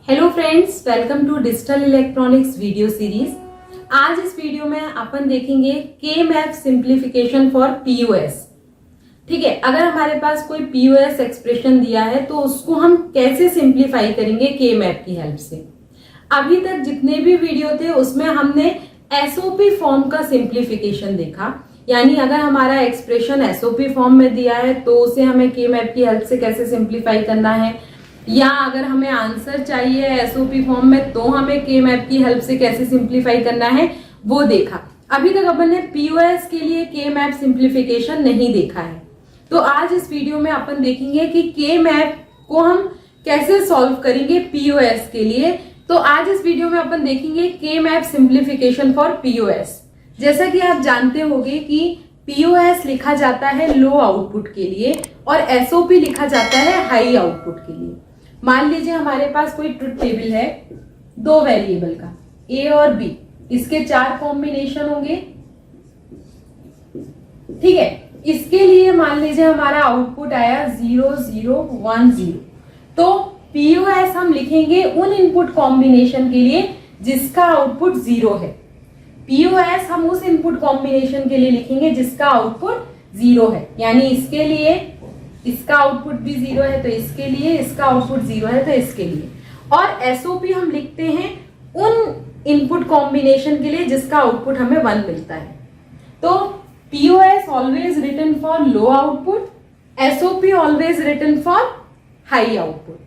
Hello friends, welcome to digital electronics video series. आज इस video में अपन देखेंगे के मैप सिंप्लीफिकेशन फॉर पीओएस। ठीक है, अगर हमारे पास कोई पीओएस एक्सप्रेशन दिया है तो उसको हम कैसे सिंप्लीफाई करेंगे के मैप की हेल्प से। अभी तक जितने भी वीडियो थे उसमें हमने एसओपी फॉर्म का सिंप्लीफिकेशन देखा, यानी अगर हमारा एक्सप्रेशन एसओपी फॉर्म में दिया है तो उसे हमें के मैप की हेल्प से कैसे सिंप्लीफाई करना है, या अगर हमें आंसर चाहिए एसओपी फॉर्म में तो हमें के मैप की हेल्प से कैसे सिंप्लीफाई करना है वो देखा। अभी तक अपन ने पीओएस के लिए के मैप सिंप्लीफिकेशन नहीं देखा है, तो आज इस वीडियो में अपन देखेंगे कि के मैप को हम कैसे सॉल्व करेंगे पीओएस के लिए। तो आज इस वीडियो में अपन देखेंगे के मैप सिंप्लीफिकेशन फॉर पीओएस। जैसा कि आप जानते होंगे कि पीओएस लिखा जाता है लो आउटपुट के लिए और एसओपी लिखा जाता है हाई आउटपुट के लिए। मान लीजिए हमारे पास कोई ट्रुथ टेबल है दो वेरिएबल का ए और बी, इसके 4 कॉम्बिनेशन होंगे। ठीक है, इसके लिए मान लीजिए हमारा आउटपुट आया 0 0 1 0, तो पीओएस हम लिखेंगे उन इनपुट कॉम्बिनेशन के लिए जिसका आउटपुट 0 है। पीओएस हम उस इनपुट कॉम्बिनेशन के लिए लिखेंगे जिसका आउटपुट 0 है, यानी इसके लिए इसका आउटपुट भी 0 है तो इसके लिए, इसका आउटपुट 0 है तो इसके लिए। और एसओपी हम लिखते हैं उन इनपुट कॉम्बिनेशन के लिए जिसका आउटपुट हमें 1 मिलता है। तो POS always written for low output, SOP always written for high output.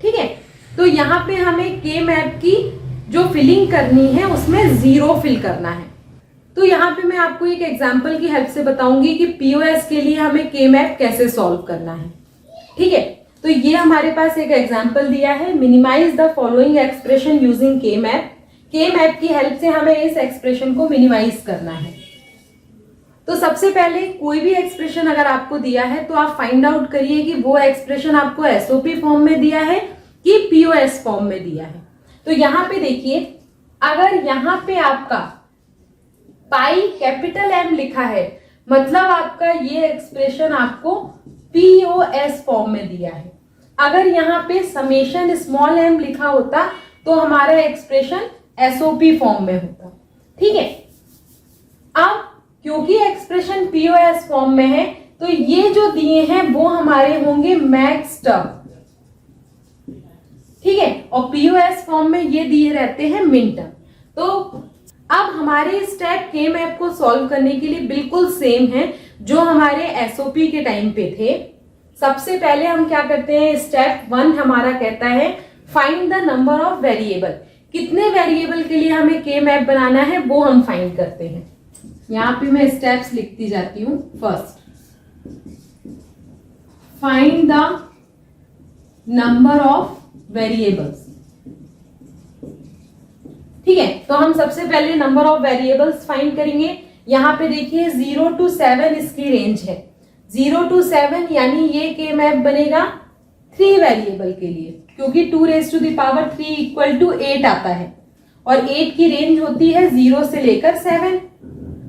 ठीक है, तो यहाँ पे हमें के मैप की जो फिलिंग करनी है उसमें 0 फिल करना है। तो यहाँ पे मैं आपको एक एग्जांपल की हेल्प से बताऊंगी कि पीओएस के लिए हमें के मैप कैसे सॉल्व करना है। ठीक है, तो ये हमारे पास एक एग्जांपल दिया है, minimize the following expression using K map. K map की हेल्प से हमें इस एक्सप्रेशन को मिनिमाइज करना है। तो सबसे पहले कोई भी एक्सप्रेशन अगर आपको दिया है तो आप फाइंड आउट करिए कि वो एक्सप्रेशन आपको एसओपी फॉर्म में दिया है कि पीओएस फॉर्म में दिया है। तो यहाँ पे देखिए, अगर यहाँ पे आपका पाई कैपिटल एम लिखा है मतलब आपका ये एक्सप्रेशन आपको पीओएस फॉर्म में दिया है। अगर यहाँ पे समेशन स्मॉल एम लिखा होता तो हमारा एक्सप्रेशन एसओपी फॉर्म में होता। ठीक है, अब क्योंकि एक्सप्रेशन पीओएस फॉर्म में है तो ये जो दिए हैं वो हमारे होंगे मैक्स टर्म। ठीक है, और पीओएस फॉर्म में ये दिए रहते हैं मिन टर्म। तो अब हमारे स्टेप के मैप को सॉल्व करने के लिए बिल्कुल सेम है जो हमारे एसओपी के टाइम पे थे। सबसे पहले हम क्या करते हैं, स्टेप 1 हमारा कहता है find the number of variable. कितने वेरिएबल के लिए हमें के मैप बनाना है वो हम फाइंड करते हैं। यहां पे मैं स्टेप्स लिखती जाती हूं। First, find the number of variables. ठीक है, तो हम सबसे पहले नंबर ऑफ वेरिएबल्स फाइंड करेंगे। यहाँ पे देखिए 0 to 7 इसकी रेंज है। 0 to 7 यानी ये के मैप बनेगा 3 वेरिएबल के लिए, क्योंकि 2 raised to the power 3 equal to 8 आता है और 8 की रेंज होती है 0 से लेकर 7।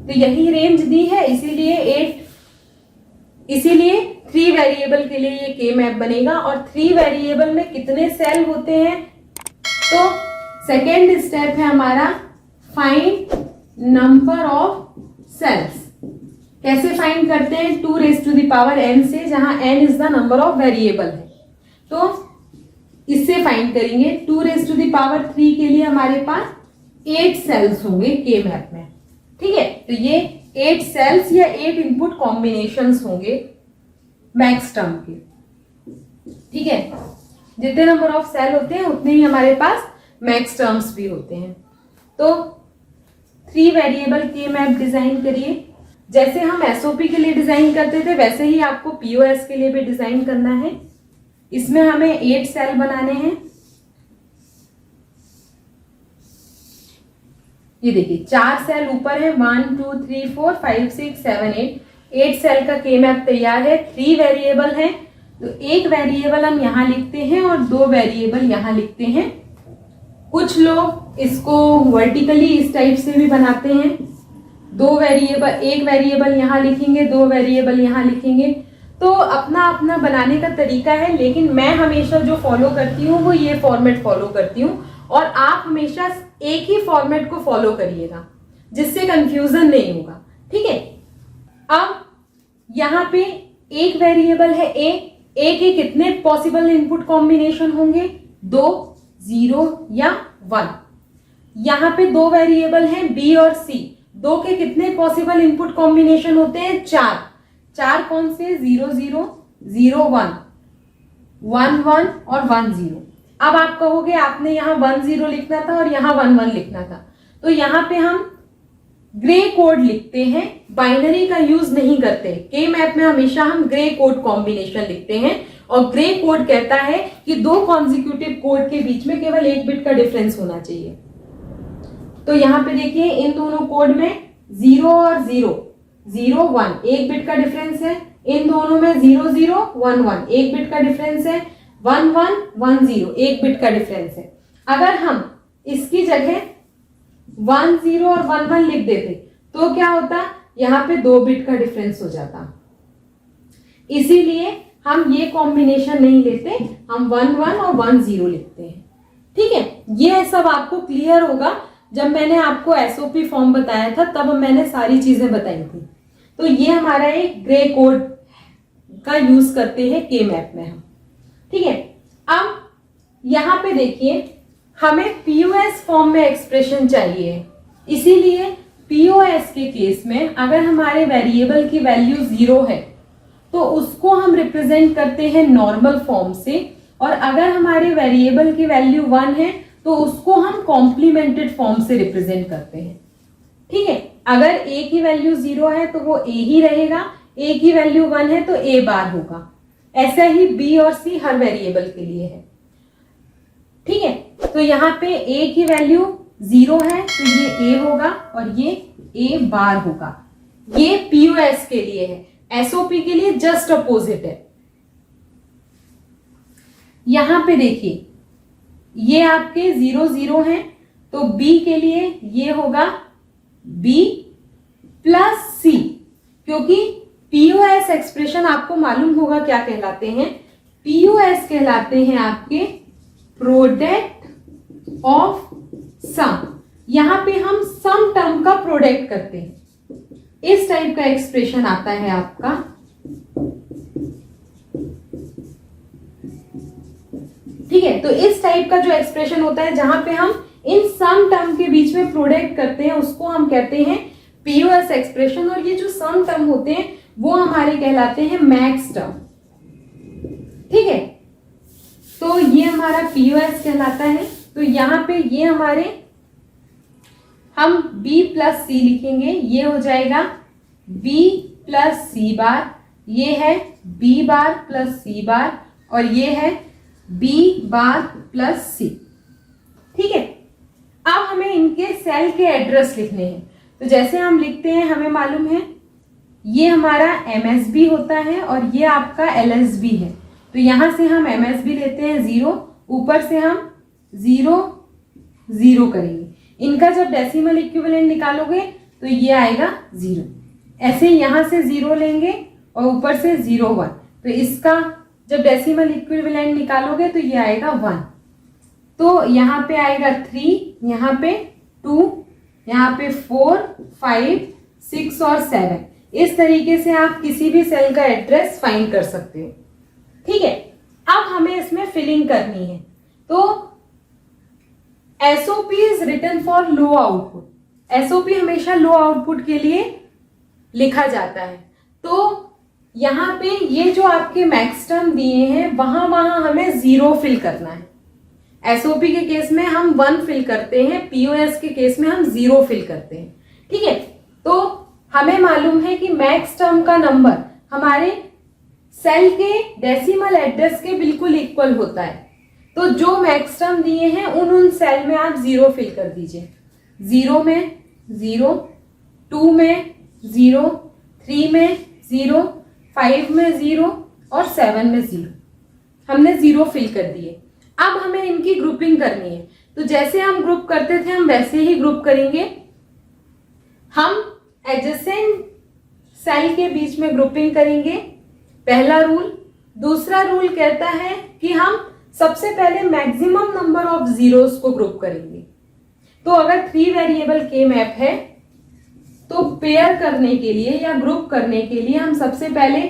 तो यही रेंज दी है, इसीलिए 3 वेरिएबल के लिए ये के मैप बनेगा। और 3 वेरिएबल में कितने सेल होते हैं, तो सेकेंड स्टेप है हमारा फाइंड नंबर ऑफ सेल्स। कैसे फाइंड करते हैं, 2 raised to the power n से, जहां n is the number of variable है तो इससे फाइंड करेंगे। 2 raised to the power 3 के लिए हमारे पास 8 सेल्स होंगे के मैप में। ठीक है, तो ये 8 सेल्स या 8 इनपुट कॉम्बिनेशंस होंगे मैक्स टर्म के। ठीक है, जितने नंबर ऑफ सेल होते हैं उतने ही हमारे पास मैक्स टर्म्स भी होते हैं। तो 3 वेरिएबल के मैप डिजाइन करिए। जैसे हम एसओपी के लिए डिजाइन करते थे वैसे ही आपको पीओएस के लिए भी डिजाइन करना है। इसमें हमें 8 सेल बनाने हैं। ये देखिए 4 सेल ऊपर है, 1 2 3 4 5 6 7 8 सेल का के मैप तैयार है। 3 वेरिएबल है तो एक वेरिएबल हम यहाँ लिखते हैं और 2 वेरिएबल यहाँ लिखते हैं। कुछ लोग इसको वर्टिकली इस टाइप से भी बनाते हैं, 2 वेरिएबल, एक वेरिएबल यहाँ लिखेंगे, 2 वेरिएबल यहाँ लिखेंगे। तो अपना अपना बनाने का तरीका है, लेकिन मैं हमेशा जो फॉलो करती हूँ वो ये फॉर्मेट फॉलो करती हूँ, और आप हमेशा एक ही फॉर्मेट को फॉलो करिएगा जिससे कंफ्यूजन नहीं होगा। ठीक है, अब यहाँ पे एक वेरिएबल है ए के कितने पॉसिबल इनपुट कॉम्बिनेशन होंगे? 2, 0 या 1। यहाँ पे दो वेरिएबल हैं बी और सी, दो के कितने पॉसिबल इनपुट कॉम्बिनेशन होते हैं? 4 कौन से? 0 0 0 1 1 1 और 1 0। अब आप कहोगे आपने यहाँ 1 0 लिखना था और यहाँ 1 1 लिखना था, तो यहाँ पे हम ग्रे कोड लिखते हैं, बाइनरी का यूज नहीं करते। के मैप में हमेशा हम ग्रे कोड कॉम्बिनेशन लिखते हैं, और ग्रे कोड कहता है कि दो कॉन्जिक्यूटिव कोड के बीच में केवल 1 बिट का डिफरेंस होना चाहिए। तो यहाँ पे देखिए इन दोनों कोड में 0 और 0 0 1 1 बिट का डिफरेंस है, इन दोनों में 0 0 1 1 1 बिट का डिफरेंस है, 1 1 1 0 1 बिट का डिफरेंस है। अगर हम इसकी जगह 1 0 और 1 1 लिख देते तो क्या होता? यहाँ पे 2 बिट का डिफरेंस हो जाता। इसीलिए हम ये कॉम्बिनेशन नहीं लेते, हम 1 1 और 1 0 लिखते हैं। ठीक है, ये सब आपको क्लियर होगा। जब मैंने आपको एसओपी फॉर्म बताया था तब मैंने सारी चीजें बताई थी। तो ये हमारा एक ग्रे कोड का यूज करते हैं के मैप में हम। ठीक है, अब यहाँ पे देखिए हमें पीओएस फॉर्म में एक्सप्रेशन चाहिए, इसीलिए पीओएस के केस में अगर हमारे वेरिएबल की वैल्यू 0 है तो उसको हम रिप्रेजेंट करते हैं नॉर्मल फॉर्म से, और अगर हमारे वेरिएबल की वैल्यू 1 है तो उसको हम कॉम्प्लीमेंटेड फॉर्म से रिप्रेजेंट करते हैं। ठीक है, अगर ए की वैल्यू 0 है तो वो ए ही रहेगा, ए की वैल्यू 1 है तो ए बार होगा। ऐसा ही बी और सी हर वेरिएबल के लिए है। ठीक है, तो यहाँ पे ए की वैल्यू 0 है तो ये ए होगा और ये ए बार होगा। ये पीओएस के लिए है, एसओपी के लिए जस्ट अपोजिट है। यहां पे देखिए ये आपके 0 0 हैं, तो बी के लिए ये होगा बी प्लस सी, क्योंकि पीओएस एक्सप्रेशन आपको मालूम होगा क्या कहलाते हैं? पीओएस कहलाते हैं आपके प्रोडक्ट ऑफ सम। यहां पे हम सम टर्म का प्रोडक्ट करते हैं, इस टाइप का एक्सप्रेशन आता है आपका। ठीक है, तो इस टाइप का जो एक्सप्रेशन होता है जहां पे हम इन सम टर्म के बीच में प्रोडक्ट करते हैं उसको हम कहते हैं पीओएस एक्सप्रेशन, और ये जो सम टर्म होते हैं वो हमारे कहलाते हैं मैक्स टर्म। ठीक है, तो ये हमारा पीओएस कहलाता है। तो यहाँ पे ये हमारे हम b प्लस सी लिखेंगे, ये हो जाएगा b प्लस सी बार, ये है b बार प्लस सी बार, और ये है b बार प्लस सी। ठीक है, अब हमें इनके सेल के एड्रेस लिखने हैं। तो जैसे हम लिखते हैं, हमें मालूम है ये हमारा MSB होता है और ये आपका LSB है। तो यहां से हम MSB लेते हैं 0, ऊपर से हम 0 0 करेंगे। इनका जब डेसिमल इक्विवेलेंट निकालोगे तो ये आएगा 0। ऐसे यहां से 0 लेंगे और ऊपर से 0 1, तो इसका जब डेसिमल इक्विवेलेंट निकालोगे तो ये आएगा 1। तो यहाँ पे आएगा 3, यहाँ पे 2, यहाँ पे 4 5 6 और 7। इस तरीके से आप किसी भी सेल का एड्रेस फाइंड कर सकते हो। ठीक है, अब हमें इसमें फिलिंग करनी है। तो SOP is written for low output. SOP हमेशा लो आउटपुट के लिए लिखा जाता है। तो यहाँ पे ये जो आपके मैक्स टर्म दिए हैं वहां हमें 0 फिल करना है। एसओपी के केस में हम 1 फिल करते हैं, पीओएस के केस में हम 0 फिल करते हैं। ठीक है, तो हमें मालूम है कि मैक्स टर्म का नंबर हमारे सेल के डेसिमल एड्रेस के बिल्कुल इक्वल होता है। तो जो मैक्स टर्म दिए हैं उन सेल में आप 0 फिल कर दीजिए। 0 में 0, 2 में 0, 3 में 0, 5 में 0 और 7 में 0। हमने 0 फिल कर दिए। अब हमें इनकी ग्रुपिंग करनी है। तो जैसे हम ग्रुप करते थे हम वैसे ही ग्रुप करेंगे। हम एडजेसेंट सेल के बीच में ग्रुपिंग करेंगे। पहला रूल। दूसरा रूल कहता है कि हम सबसे पहले मैक्सिमम नंबर ऑफ जीरोस को ग्रुप करेंगे। तो अगर 3 वेरिएबल के मैप है तो पेयर करने के लिए या ग्रुप करने के लिए हम सबसे पहले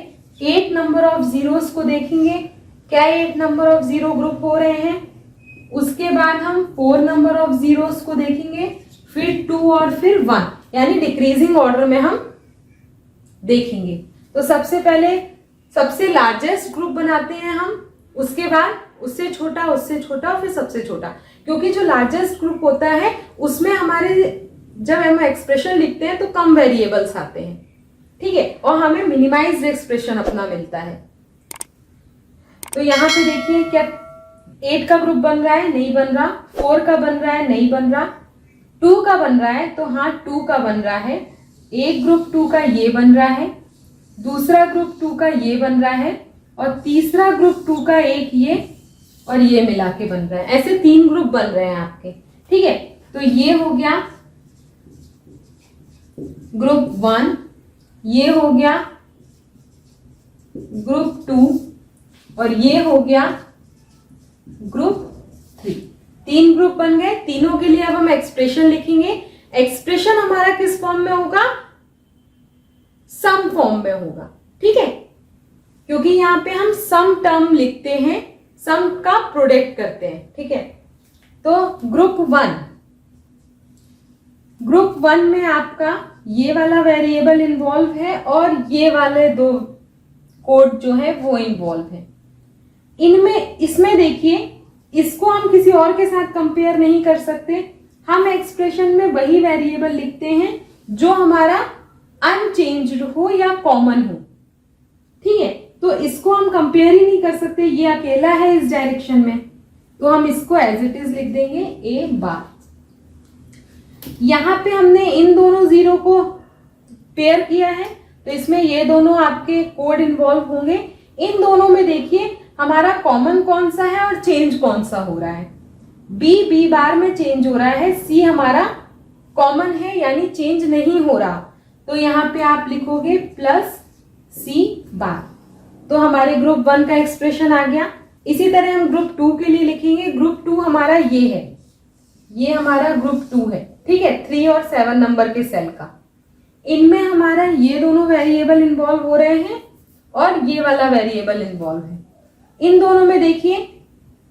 8 नंबर ऑफ जीरोस को देखेंगे, क्या 8 नंबर ऑफ जीरो ग्रुप हो रहे हैं। उसके बाद हम 4 नंबर ऑफ जीरोस को देखेंगे, फिर 2 और फिर 1, यानी डिक्रीजिंग ऑर्डर में हम देखेंगे। तो सबसे पहले सबसे लार्जेस्ट ग्रुप बनाते हैं हम, उसके बाद उससे छोटा, उससे छोटा और फिर सबसे छोटा, क्योंकि जो लार्जेस्ट ग्रुप होता है उसमें हमारे जब हम एक्सप्रेशन लिखते हैं तो कम वेरिएबल्स आते हैं, ठीक है, और हमें मिनिमाइज्ड एक्सप्रेशन अपना मिलता है। तो यहाँ पे देखिए क्या 8 का ग्रुप बन रहा है, नहीं बन रहा। 4 का बन रहा है, नहीं बन रहा। 2 का बन रहा है, तो हाँ 2 का बन रहा है। एक ग्रुप 2 का ये बन रहा है, दूसरा ग्रुप 2 का ये बन रहा है, और तीसरा ग्रुप 2 का एक ये और ये मिला के बन रहा है। ऐसे 3 ग्रुप बन रहे हैं आपके, ठीक है। तो ये हो गया ग्रुप 1, ये हो गया ग्रुप 2 और ये हो गया ग्रुप 3। 3 ग्रुप बन गए। तीनों के लिए अब हम एक्सप्रेशन लिखेंगे। एक्सप्रेशन हमारा किस फॉर्म में होगा? सम फॉर्म में होगा, ठीक है, क्योंकि यहां पे हम सम टर्म लिखते हैं, सम का प्रोडक्ट करते हैं, ठीक है। तो ग्रुप 1 में आपका ये वाला वेरिएबल इन्वॉल्व है और ये वाले 2 कोड जो है वो इन्वॉल्व है। इसमें देखिए, इसको हम किसी और के साथ कंपेयर नहीं कर सकते। हम एक्सप्रेशन में वही वेरिएबल लिखते हैं जो हमारा अनचेंज्ड हो या कॉमन हो, ठीक है। तो इसको हम कंपेयर ही नहीं कर सकते, ये अकेला है इस डायरेक्शन में, तो हम इसको एज इट इज लिख देंगे ए बार। यहां पे हमने इन दोनों जीरो को पेयर किया है, तो इसमें ये दोनों आपके कोड इन्वॉल्व होंगे। इन दोनों में देखिए हमारा कॉमन कौन सा है और चेंज कौन सा हो रहा है। बी बार में चेंज हो रहा है, सी हमारा कॉमन है यानी चेंज नहीं हो रहा। तो यहाँ पे आप लिखोगे प्लस सी बार, तो हमारे ग्रुप 1 का एक्सप्रेशन आ गया। इसी तरह हम ग्रुप 2 के लिए लिखेंगे। ग्रुप 2 हमारा ये है, ये हमारा ग्रुप 2 है, ठीक है, 3 और 7 नंबर के सेल का। इनमें हमारा ये दोनों वेरिएबल इन्वॉल्व हो रहे हैं और ये वाला वेरिएबल इन्वॉल्व है। इन दोनों में देखिए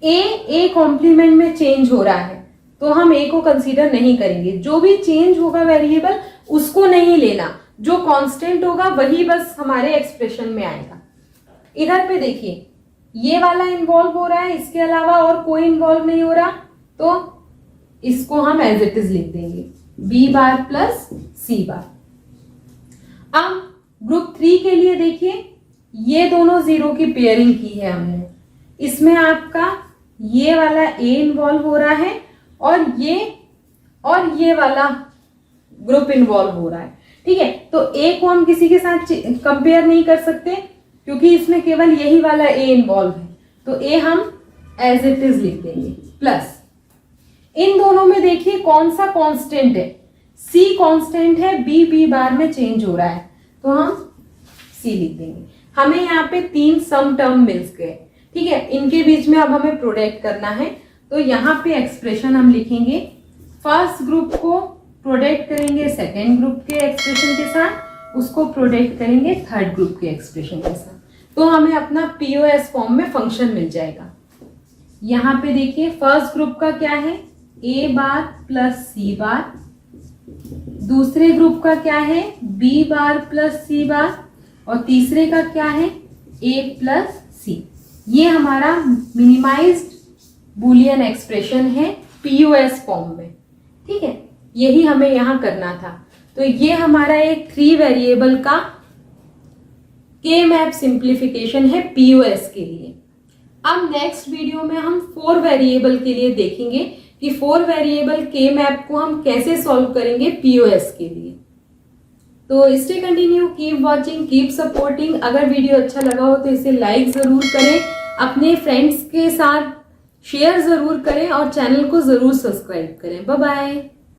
ए कॉम्प्लीमेंट में चेंज हो रहा है, तो हम ए को कंसीडर नहीं करेंगे। जो भी चेंज होगा वेरिएबल उसको नहीं लेना, जो कांस्टेंट होगा वही बस हमारे एक्सप्रेशन में आएगा। इधर पे देखिए ये वाला इन्वॉल्व हो रहा है, इसके अलावा और कोई इन्वॉल्व नहीं हो रहा, तो इसको हम एज इट इज लिख देंगे बी बार प्लस सी बार। अब ग्रुप 3 के लिए देखिए, ये दोनों जीरो की पेयरिंग की है हमने। इसमें आपका ये वाला ए इन्वॉल्व हो रहा है और ये वाला ग्रुप इन्वॉल्व हो रहा है, ठीक है। तो ए को हम किसी के साथ कंपेयर नहीं कर सकते क्योंकि इसमें केवल यही वाला ए इन्वॉल्व है, तो ए हम एज इट इज लिख देंगे प्लस। इन दोनों में देखिए कौन सा कांस्टेंट है? सी कांस्टेंट है, बी बार में चेंज हो रहा है, तो हम सी लिख देंगे। हमें यहाँ पे 3 सम टर्म मिल गए, ठीक है। इनके बीच में अब हमें प्रोडक्ट करना है, तो यहाँ पे एक्सप्रेशन हम लिखेंगे। फर्स्ट ग्रुप को प्रोडक्ट करेंगे सेकेंड ग्रुप के एक्सप्रेशन के साथ, उसको प्रोडक्ट करेंगे थर्ड ग्रुप के एक्सप्रेशन के साथ, तो हमें अपना POS फॉर्म में फंक्शन मिल जाएगा। यहाँ पे देखिए फर्स्ट ग्रुप का क्या है? ए बार प्लस सी बार। दूसरे ग्रुप का क्या है? बी बार प्लस सी बार। और तीसरे का क्या है? ए प्लस सी। ये हमारा मिनिमाइज्ड बूलियन एक्सप्रेशन है POS फॉर्म में, ठीक है। यही हमें यहाँ करना था। तो ये हमारा एक 3 वेरिएबल का के मैप सिंप्लीफिकेशन है POS के लिए। अब नेक्स्ट वीडियो में हम 4 वेरिएबल के लिए देखेंगे कि 4 वेरिएबल के मैप को हम कैसे सॉल्व करेंगे POS के लिए। तो stay continue, keep watching, keep supporting. अगर वीडियो अच्छा लगा हो तो इसे लाइक जरूर करें, अपने फ्रेंड्स के साथ शेयर जरूर करें और चैनल को जरूर सब्सक्राइब करें। Bye bye.